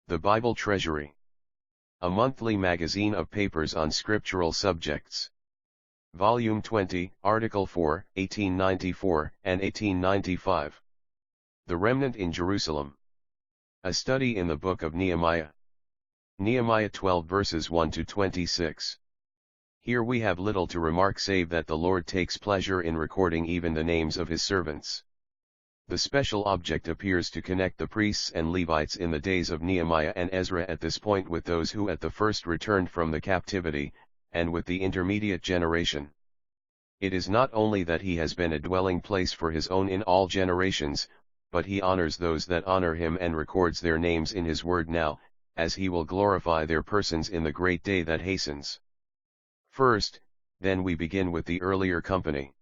The Bible Treasury. A monthly magazine of papers on scriptural subjects. Volume 20, Article 4, 1894 and 1895. The Remnant in Jerusalem. A study in the book of Nehemiah. Nehemiah 12 verses 1 to 26. Here we have little to remark save that the Lord takes pleasure in recording even the names of his servants. The special object appears to connect the priests and Levites in the days of Nehemiah and Ezra at this point with those who at the first returned from the captivity, and with the intermediate generation. It is not only that he has been a dwelling place for his own in all generations, but he honors those that honor him and records their names in his word now, as he will glorify their persons in the great day that hastens. First, then we begin with the earlier company.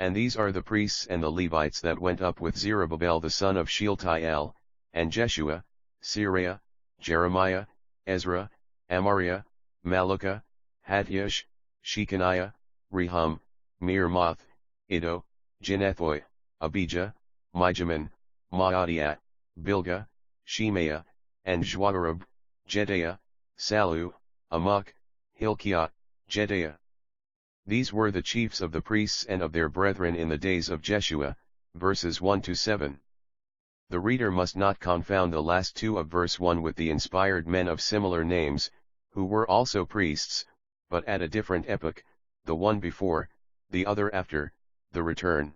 And these are the priests and the Levites that went up with Zerubbabel the son of Shealtiel, and Jeshua, Seraiah, Jeremiah, Ezra, Amariah, Malluchah, Hattush, Shechaniah, Rehum, Meremoth, Iddo, Ginnethoi, Abijah, Mijamin, Maadiah, Bilgah, Shemaiah, and Joarib, Jedaiah, Sallu, Amok, Hilkiah, Jedaiah. These were the chiefs of the priests and of their brethren in the days of Jeshua, verses 1 to 7. The reader must not confound the last two of verse 1 with the inspired men of similar names, who were also priests, but at a different epoch, the one before, the other after, the return.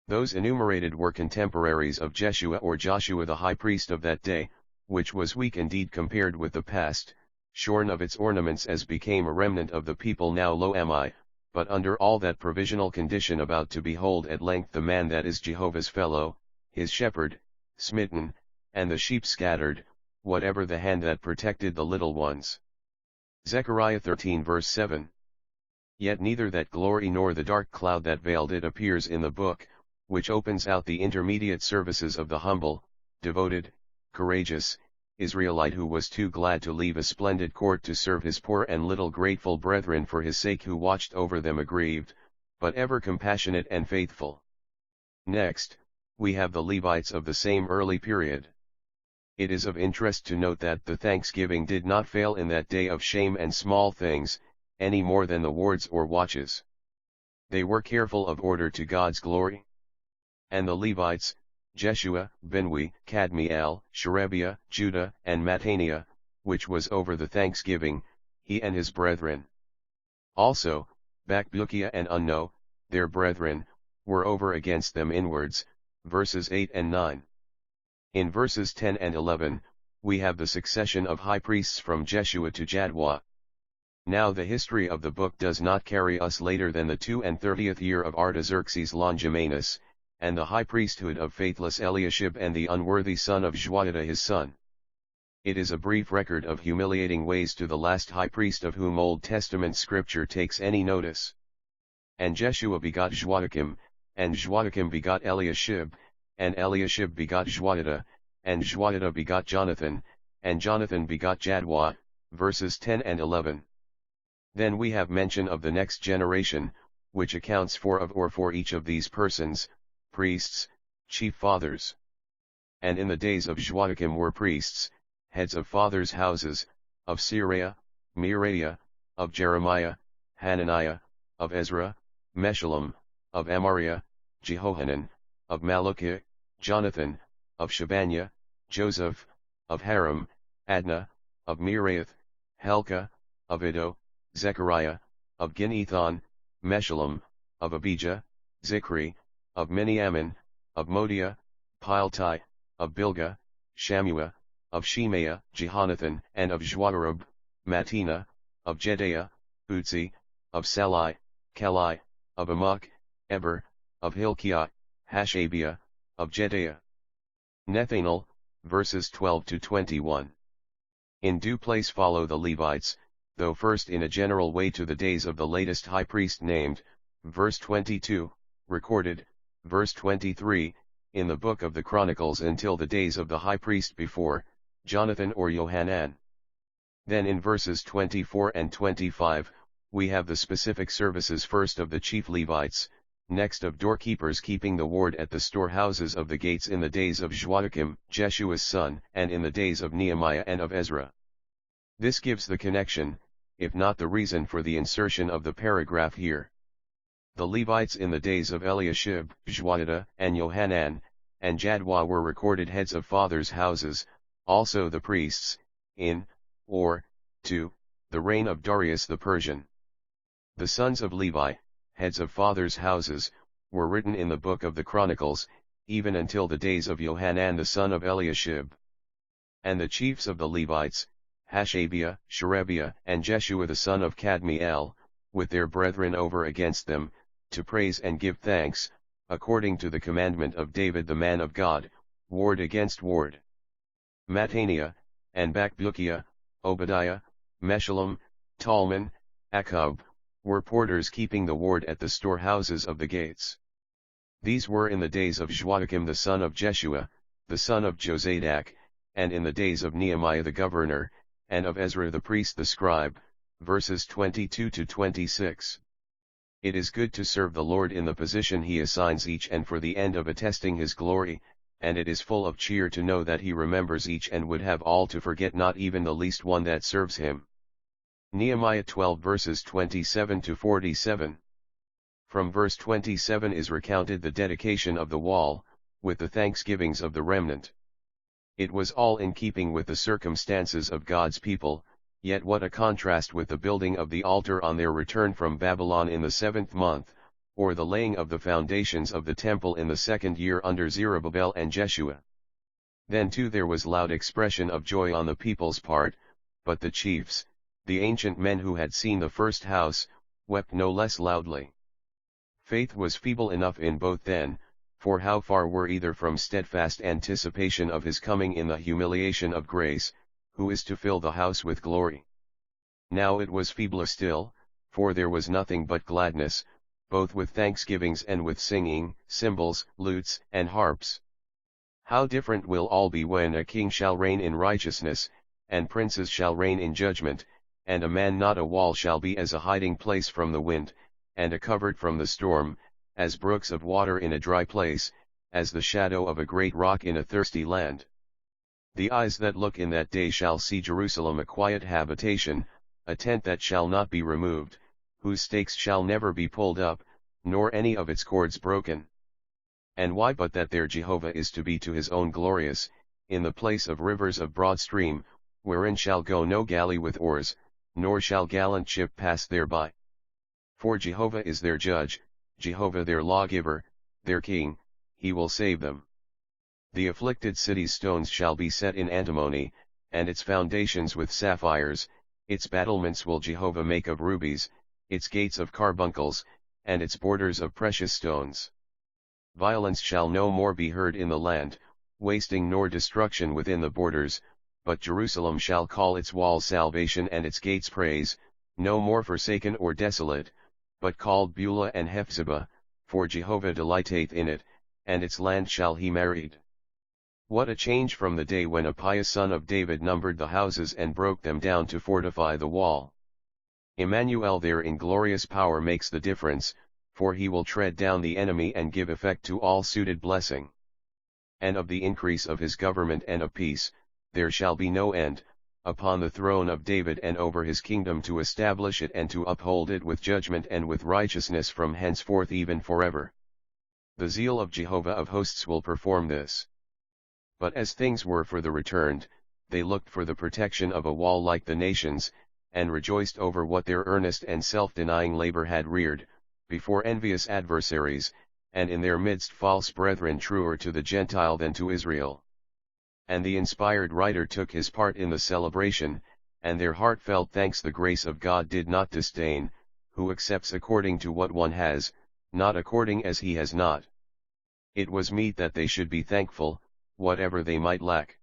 Those enumerated were contemporaries of Jeshua or Joshua the high priest of that day, which was weak indeed compared with the past, shorn of its ornaments as became a remnant of the people now lo ami, but under all that provisional condition about to behold at length the man that is Jehovah's fellow, his shepherd, smitten, and the sheep scattered, whatever the hand that protected the little ones. Zechariah 13 verse 7. Yet neither that glory nor the dark cloud that veiled it appears in the book, which opens out the intermediate services of the humble, devoted, courageous, Israelite who was too glad to leave a splendid court to serve his poor and little grateful brethren for his sake who watched over them aggrieved, but ever compassionate and faithful. Next, we have the Levites of the same early period. It is of interest to note that the thanksgiving did not fail in that day of shame and small things, any more than the wards or watches. They were careful of order to God's glory. And the Levites, Jeshua, Binwi, Kadmiel, Sherebiah, Judah, and Mattaniah, which was over the thanksgiving, he and his brethren. Also, Bakbukiah and Unno, their brethren, were over against them inwards, verses 8 and 9. In verses 10 and 11, we have the succession of high priests from Jeshua to Jaddua. Now the history of the book does not carry us later than the 32nd year of Artaxerxes Longimanus, and the high priesthood of faithless Eliashib and the unworthy son of Joiada his son. It is a brief record of humiliating ways to the last high priest of whom Old Testament scripture takes any notice. And Jeshua begot Joiakim, and Joiakim begot Eliashib, and Eliashib begot Joiada, and Joiada begot Jonathan, and Jonathan begot Jaddua, verses 10 and 11. Then we have mention of the next generation, which accounts for each of these persons, priests, chief fathers. And in the days of Joiakim were priests, heads of fathers' houses, of Seraiah, Meraiah, of Jeremiah, Hananiah, of Ezra, Meshullam, of Amariah, Jehohanan, of Malluchah, Jonathan, of Shebaniah, Joseph, of Haram, Adnah, of Meraioth, Helkah, of Iddo, Zechariah, of Ginnethon, Meshullam, of Abijah, Zichri, of Miniamin, of Modiah, Piltai, of Bilgah, Shammua, of Shemaiah, Jehonathan, and of Joarib, Mattenah, of Jedaiah, Uzzi, of Salai, Kelai, of Amok, Eber, of Hilkiah, Hashabiah, of Jedaiah. Nethanel, verses 12 to 21. In due place follow the Levites, though first in a general way to the days of the latest high priest named, verse 22, recorded, verse 23, in the book of the Chronicles until the days of the high priest before, Jonathan or Johanan. Then in verses 24 and 25, we have the specific services first of the chief Levites, next of doorkeepers keeping the ward at the storehouses of the gates in the days of Joachim, Jeshua's son, and in the days of Nehemiah and of Ezra. This gives the connection, if not the reason for the insertion of the paragraph here. The Levites in the days of Eliashib, Joiada, and Johanan, and Jaddua were recorded heads of fathers' houses, also the priests, in, or, to, the reign of Darius the Persian. The sons of Levi, heads of fathers' houses, were written in the book of the Chronicles, even until the days of Johanan the son of Eliashib. And the chiefs of the Levites, Hashabiah, Sherebiah, and Jeshua the son of Kadmiel, with their brethren over against them, to praise and give thanks, according to the commandment of David the man of God, ward against ward. Mattaniah, and Bakbukiah, Obadiah, Meshullam, Talman, Akkub, were porters keeping the ward at the storehouses of the gates. These were in the days of Joachim the son of Jeshua, the son of Josadak, and in the days of Nehemiah the governor, and of Ezra the priest the scribe, verses 22 to 26. It is good to serve the Lord in the position he assigns each and for the end of attesting his glory, and it is full of cheer to know that he remembers each and would have all to forget not even the least one that serves him. Nehemiah 12 verses 27 to 47. From verse 27 is recounted the dedication of the wall, with the thanksgivings of the remnant. It was all in keeping with the circumstances of God's people, yet what a contrast with the building of the altar on their return from Babylon in the 7th month, or the laying of the foundations of the temple in the 2nd year under Zerubbabel and Jeshua. Then too there was loud expression of joy on the people's part, but the chiefs, the ancient men who had seen the first house, wept no less loudly. Faith was feeble enough in both then, for how far were either from steadfast anticipation of his coming in the humiliation of grace, who is to fill the house with glory. Now it was feebler still, for there was nothing but gladness, both with thanksgivings and with singing, cymbals, lutes, and harps. How different will all be when a king shall reign in righteousness, and princes shall reign in judgment, and a man not a wall shall be as a hiding place from the wind, and a covert from the storm, as brooks of water in a dry place, as the shadow of a great rock in a thirsty land. The eyes that look in that day shall see Jerusalem a quiet habitation, a tent that shall not be removed, whose stakes shall never be pulled up, nor any of its cords broken. And why but that there Jehovah is to be to his own glorious, in the place of rivers of broad stream, wherein shall go no galley with oars, nor shall gallant ship pass thereby. For Jehovah is their judge, Jehovah their lawgiver, their king, he will save them. The afflicted city's stones shall be set in antimony, and its foundations with sapphires, its battlements will Jehovah make of rubies, its gates of carbuncles, and its borders of precious stones. Violence shall no more be heard in the land, wasting nor destruction within the borders, but Jerusalem shall call its walls salvation and its gates praise, no more forsaken or desolate, but called Beulah and Hephzibah, for Jehovah delighteth in it, and its land shall he married. What a change from the day when a pious son of David numbered the houses and broke them down to fortify the wall. Emmanuel there in glorious power makes the difference, for he will tread down the enemy and give effect to all suited blessing. And of the increase of his government and of peace, there shall be no end, upon the throne of David and over his kingdom to establish it and to uphold it with judgment and with righteousness from henceforth even forever. The zeal of Jehovah of hosts will perform this. But as things were for the returned, they looked for the protection of a wall like the nations, and rejoiced over what their earnest and self-denying labor had reared, before envious adversaries, and in their midst false brethren truer to the Gentile than to Israel. And the inspired writer took his part in the celebration, and their heartfelt thanks the grace of God did not disdain, who accepts according to what one has, not according as he has not. It was meet that they should be thankful, whatever they might lack.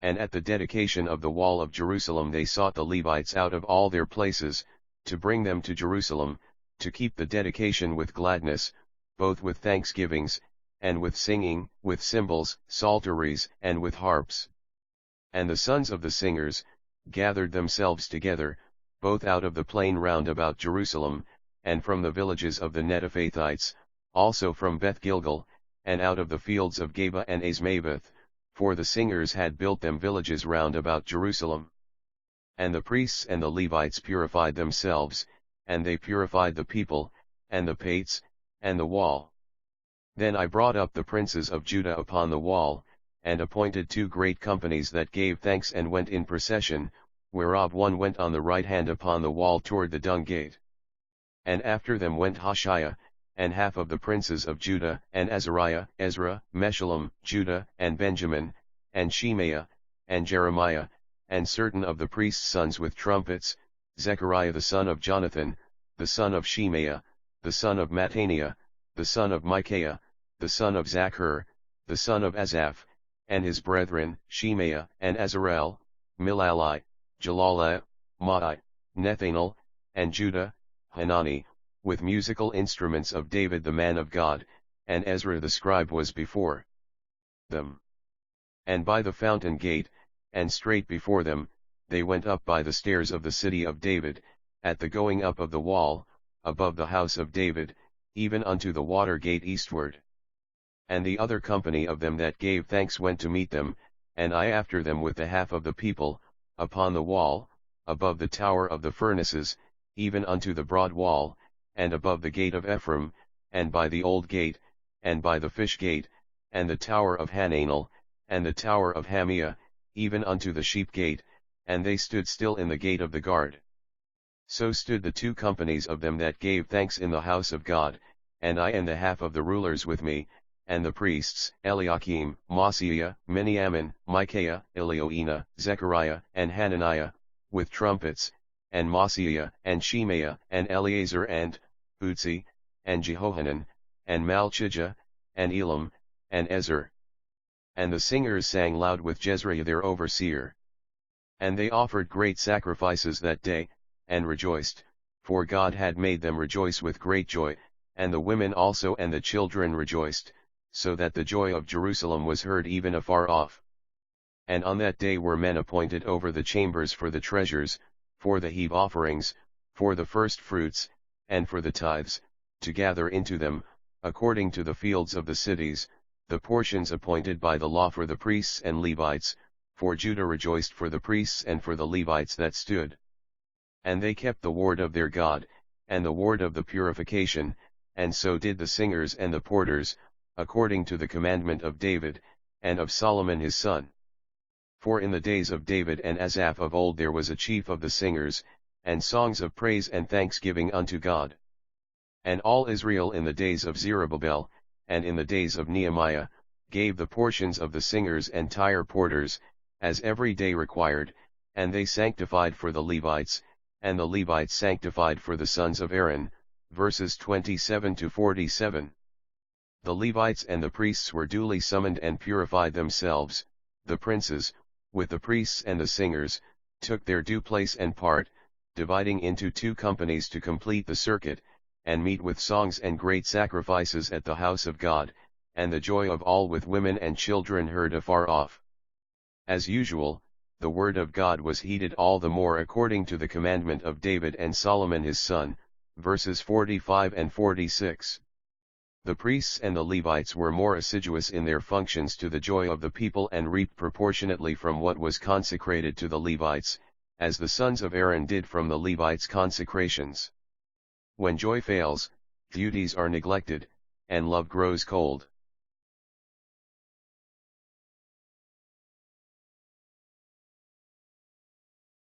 And at the dedication of the wall of Jerusalem they sought the Levites out of all their places, to bring them to Jerusalem, to keep the dedication with gladness, both with thanksgivings, and with singing, with cymbals, psalteries, and with harps. And the sons of the singers gathered themselves together, both out of the plain round about Jerusalem, and from the villages of the Netophathites, also from Beth Gilgal, and out of the fields of Geba and Azmaveth, for the singers had built them villages round about Jerusalem. And the priests and the Levites purified themselves, and they purified the people, and the pates, and the wall. Then I brought up the princes of Judah upon the wall, and appointed 2 great companies that gave thanks and went in procession, whereof one went on the right hand upon the wall toward the dung gate. And after them went Hoshea, and half of the princes of Judah, and Azariah, Ezra, Meshullam, Judah, and Benjamin, and Shemaiah, and Jeremiah, and certain of the priests' sons with trumpets, Zechariah the son of Jonathan, the son of Shemaiah, the son of Mattaniah, the son of Micaiah, the son of Zachar, the son of Asaph, and his brethren, Shemaiah, and Azarel, Milalai, Jalaliah, Maai, Nethanel, and Judah, Hanani, with musical instruments of David the man of God, and Ezra the scribe was before them. And by the fountain gate, and straight before them, they went up by the stairs of the city of David, at the going up of the wall, above the house of David, even unto the water gate eastward. And the other company of them that gave thanks went to meet them, and I after them with the half of the people, upon the wall, above the tower of the furnaces, even unto the broad wall, and above the gate of Ephraim, and by the old gate, and by the fish gate, and the tower of Hananel, and the tower of Hamiah, even unto the sheep gate, and they stood still in the gate of the guard. So stood the 2 companies of them that gave thanks in the house of God, and I and the half of the rulers with me, and the priests, Eliakim, Maaseiah, Miniamin, Micaiah, Elioenah, Zechariah, and Hananiah, with trumpets, and Maaseiah, and Shemaiah, and Eleazar, and Uzzi, and Jehohanan, and Malchijah, and Elam, and Ezer. And the singers sang loud with Jezreiah their overseer. And they offered great sacrifices that day, and rejoiced, for God had made them rejoice with great joy, and the women also and the children rejoiced, so that the joy of Jerusalem was heard even afar off. And on that day were men appointed over the chambers for the treasures, for the heave offerings, for the first fruits, and for the tithes, to gather into them, according to the fields of the cities, the portions appointed by the law for the priests and Levites, for Judah rejoiced for the priests and for the Levites that stood. And they kept the word of their God, and the word of the purification, and so did the singers and the porters, according to the commandment of David, and of Solomon his son. For in the days of David and Asaph of old there was a chief of the singers, and songs of praise and thanksgiving unto God. And all Israel in the days of Zerubbabel, and in the days of Nehemiah, gave the portions of the singers and tire porters, as every day required, and they sanctified for the Levites, and the Levites sanctified for the sons of Aaron, verses 27 to 47. The Levites and the priests were duly summoned and purified themselves. The princes, with the priests and the singers, took their due place and part, dividing into 2 companies to complete the circuit, and meet with songs and great sacrifices at the house of God, and the joy of all with women and children heard afar off. As usual, the word of God was heeded all the more according to the commandment of David and Solomon his son, verses 45 and 46. The priests and the Levites were more assiduous in their functions to the joy of the people and reaped proportionately from what was consecrated to the Levites, as the sons of Aaron did from the Levites' consecrations. When joy fails, duties are neglected, and love grows cold.